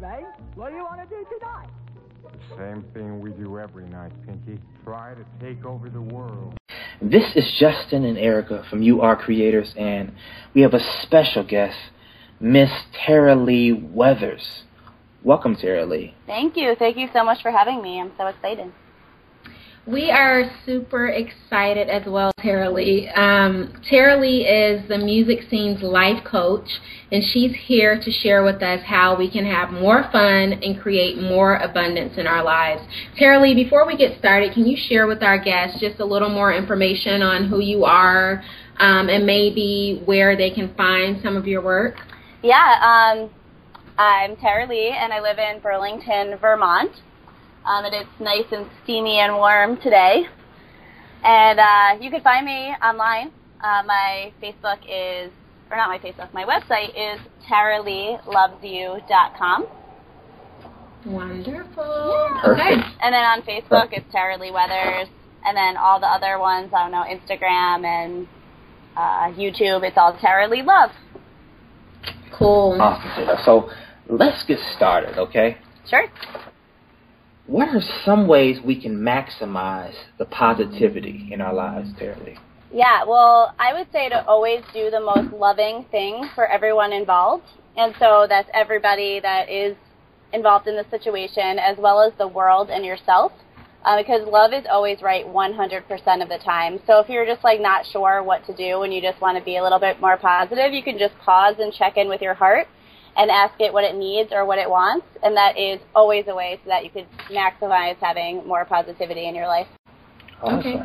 May. What do you want to do tonight? Same thing we do every night, Pinky. Try to take over the world. This is Justin and Erica from YouAreCreators, and we have a special guest, Miss Taraleigh Weathers. Welcome, Taraleigh. Thank you. Thank you so much for having me. I'm so excited. We are super excited as well, Taraleigh. Taraleigh is the music scene's life coach, and she's here to share with us how we can have more fun and create more abundance in our lives. Taraleigh, before we get started, can you share with our guests just a little more information on who you are and maybe where they can find some of your work? Yeah, I'm Taraleigh, and I live in Burlington, Vermont. And it's nice and steamy and warm today. And you can find me online. My Facebook is, or not my Facebook, my website is TaraleighLovesYou.com. Wonderful. Yeah. Perfect. Okay. And then on Facebook, it's Taraleigh Weathers. And then all the other ones, I don't know, Instagram and YouTube, it's all Taraleigh Love. Cool. Awesome. So let's get started, okay? Sure. What are some ways we can maximize the positivity in our lives, Taraleigh? Yeah, well, I would say to always do the most loving thing for everyone involved. And so that's everybody that is involved in the situation, as well as the world and yourself, because love is always right 100% of the time. So if you're just like not sure what to do and you just want to be a little bit more positive, you can just pause and check in with your heart and ask it what it needs or what it wants, and that is always a way so that you could maximize having more positivity in your life. Awesome. Okay,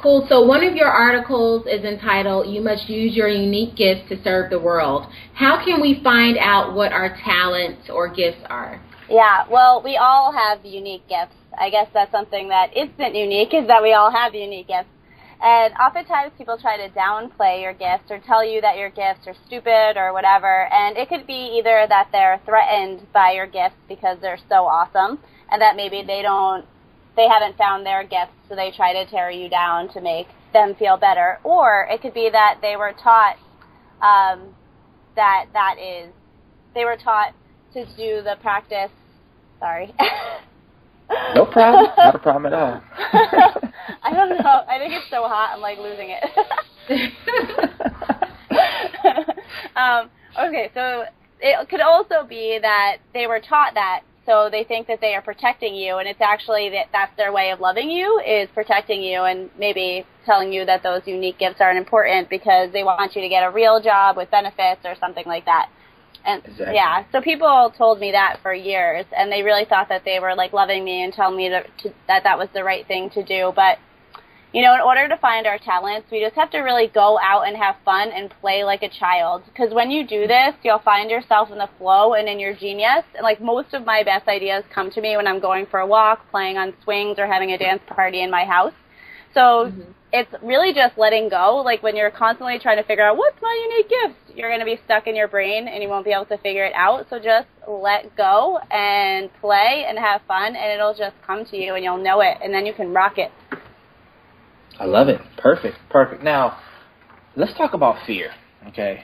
cool. So one of your articles is entitled, "You Must Use Your Unique Gifts to Serve the World." How can we find out what our talents or gifts are? Yeah, well, we all have unique gifts. I guess that's something that isn't unique, is that we all have unique gifts. And oftentimes people try to downplay your gifts or tell you that your gifts are stupid or whatever. And it could be either that they're threatened by your gifts because they're so awesome, and that maybe they haven't found their gifts, so they try to tear you down to make them feel better. Or it could be that they were taught they were taught to do the practice. Sorry. No problem. Not a problem at all. I don't know. I think it's so hot, I'm like losing it. Okay, so it could also be that they were taught that, so they think that they are protecting you, and it's actually that's their way of loving you, is protecting you and maybe telling you that those unique gifts aren't important because they want you to get a real job with benefits or something like that. And exactly. Yeah, so people told me that for years, and they really thought that they were like loving me and telling me that was the right thing to do. But, you know, in order to find our talents, we just have to really go out and have fun and play like a child. Because when you do this, you'll find yourself in the flow and in your genius. And like most of my best ideas come to me when I'm going for a walk, playing on swings, or having a dance party in my house. So it's really just letting go. Like when you're constantly trying to figure out what's my unique gift, you're going to be stuck in your brain and you won't be able to figure it out. So just let go and play and have fun, and it'll just come to you and you'll know it, and then you can rock it. I love it. Perfect. Perfect. Now, let's talk about fear, okay?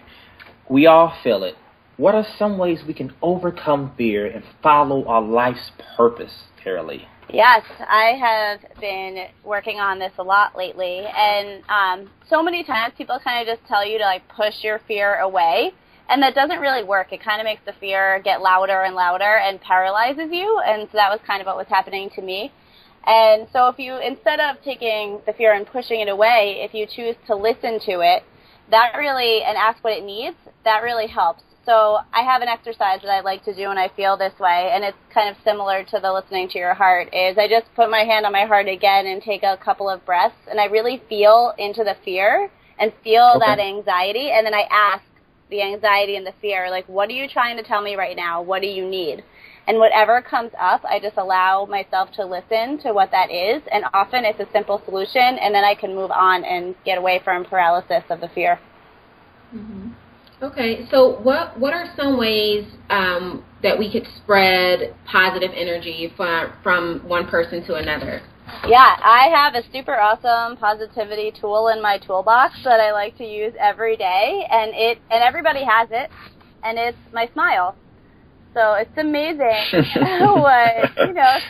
We all feel it. What are some ways we can overcome fear and follow our life's purpose, Taraleigh? Yes, I have been working on this a lot lately, and so many times people kind of just tell you to like push your fear away, and that doesn't really work. It kind of makes the fear get louder and louder and paralyzes you, and so that was kind of what was happening to me. And so if you, instead of taking the fear and pushing it away, if you choose to listen to it, that really, and ask what it needs, that really helps. So I have an exercise that I like to do when I feel this way, and it's kind of similar to the listening to your heart, is I just put my hand on my heart again and take a couple of breaths, and I really feel into the fear and feel that anxiety, and then I ask the anxiety and the fear, like, what are you trying to tell me right now? What do you need? And whatever comes up, I just allow myself to listen to what that is, and often it's a simple solution, and then I can move on and get away from paralysis of the fear. Mm-hmm. Okay, so what are some ways that we could spread positive energy from one person to another? Yeah, I have a super awesome positivity tool in my toolbox that I like to use every day, and everybody has it, and it's my smile. So it's amazing what,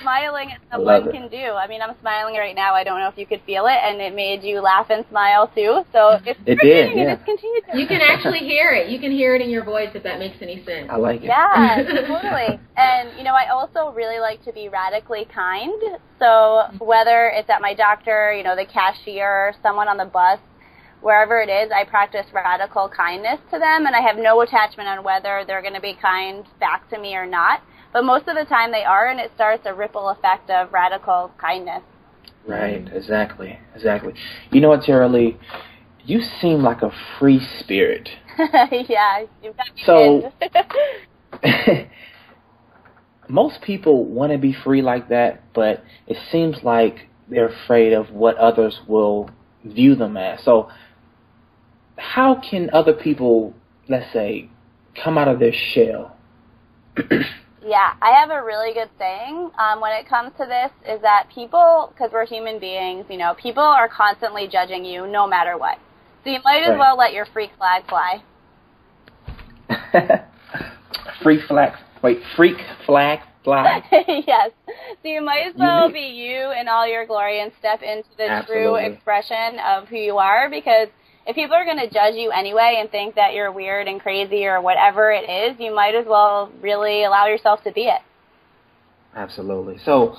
smiling at someone can do. I mean, I'm smiling right now. I don't know if you could feel it, and it made you laugh and smile too. So it did, and it's continued to. You can actually hear it. You can hear it in your voice, if that makes any sense. I like it. Yeah, totally. And, I also really like to be radically kind. So whether it's at my doctor, the cashier, someone on the bus, wherever it is, I practice radical kindness to them, and I have no attachment on whether they're going to be kind back to me or not. But most of the time they are, and it starts a ripple effect of radical kindness. Right, exactly. You know what, Taraleigh? You seem like a free spirit. Yeah, you've got me So, most people want to be free like that, but it seems like they're afraid of what others will view them as. So, how can other people, let's say, come out of their shell? Yeah, I have a really good saying when it comes to this, is that people, because we're human beings, people are constantly judging you no matter what. So you might as well let your freak flag fly. Freak flag fly? Yes. So you might as well be you in all your glory and step into the true expression of who you are, because if people are going to judge you anyway and think that you're weird and crazy or whatever it is, you might as well really allow yourself to be it. Absolutely. So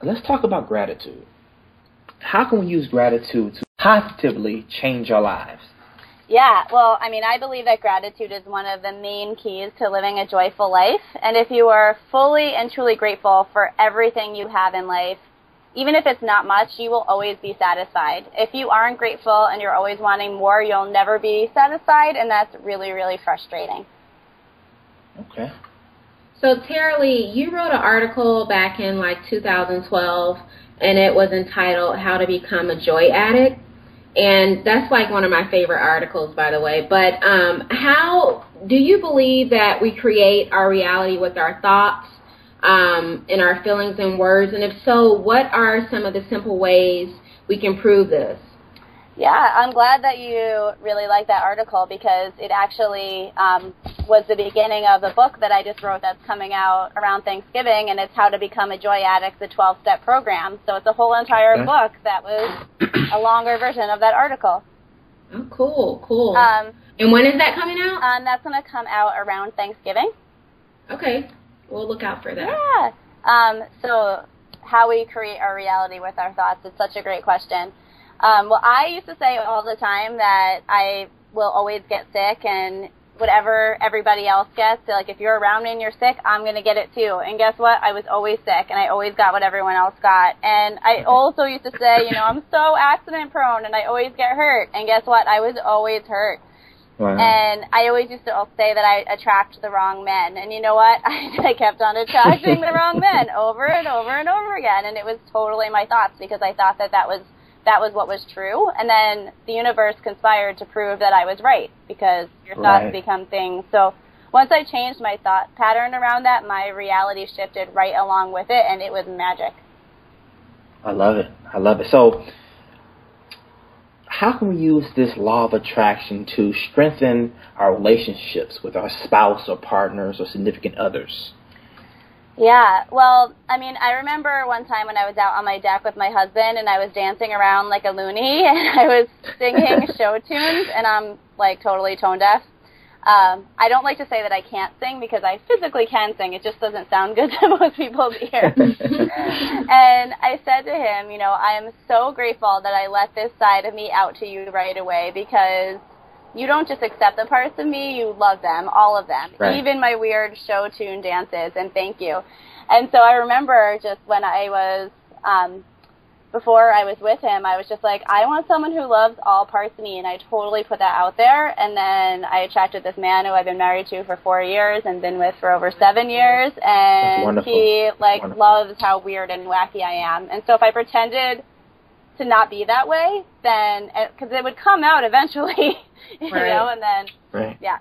let's talk about gratitude. How can we use gratitude to positively change our lives? Yeah, well, I believe that gratitude is one of the main keys to living a joyful life. And if you are fully and truly grateful for everything you have in life, even if it's not much, you will always be satisfied. If you aren't grateful and you're always wanting more, you'll never be satisfied, and that's really, really frustrating. Okay. So, Taraleigh, you wrote an article back in 2012, and it was entitled How to Become a Joy Addict. And that's one of my favorite articles, by the way. But how do you believe that we create our reality with our thoughts and our feelings and words? And if so, what are some of the simple ways we can prove this? Yeah, I'm glad that you really like that article, because it actually was the beginning of a book that I just wrote that's coming out around Thanksgiving, and it's How to Become a Joy Addict, the 12-step program. So it's a whole entire book that was a longer version of that article. Oh, cool. And when is that coming out? That's going to come out around Thanksgiving. Okay. We'll look out for that. Yeah. So how we create our reality with our thoughts is such a great question. Well, I used to say all the time that I will always get sick, and whatever everybody else gets, so if you're around me and you're sick, I'm going to get it too. And guess what? I was always sick, and I always got what everyone else got. And I also used to say, I'm so accident prone, and I always get hurt. And guess what? I was always hurt. Wow. And I always used to say that I attract the wrong men. And you know what? I kept on attracting the wrong men over and over and over again. And it was totally my thoughts, because I thought that was what was true. And then the universe conspired to prove that I was right, because your thoughts become things. So once I changed my thought pattern around that, my reality shifted right along with it, and it was magic. I love it. So how can we use this law of attraction to strengthen our relationships with our spouse or partners or significant others? Yeah, well, I remember one time when I was out on my deck with my husband, and I was dancing around like a loony, and I was singing show tunes, and I'm totally tone deaf. I don't like to say that I can't sing, because I physically can sing. It just doesn't sound good to most people's ears. And I said to him, I am so grateful that I let this side of me out to you right away, because you don't just accept the parts of me, you love them, all of them, even my weird show tune dances, and thank you. And so I remember just when I was, before I was with him, I was just I want someone who loves all parts of me, and I totally put that out there. And then I attracted this man who I've been married to for 4 years and been with for over 7 years, and he loves how weird and wacky I am. And so if I pretended to not be that way, then, because it would come out eventually, and then, yeah.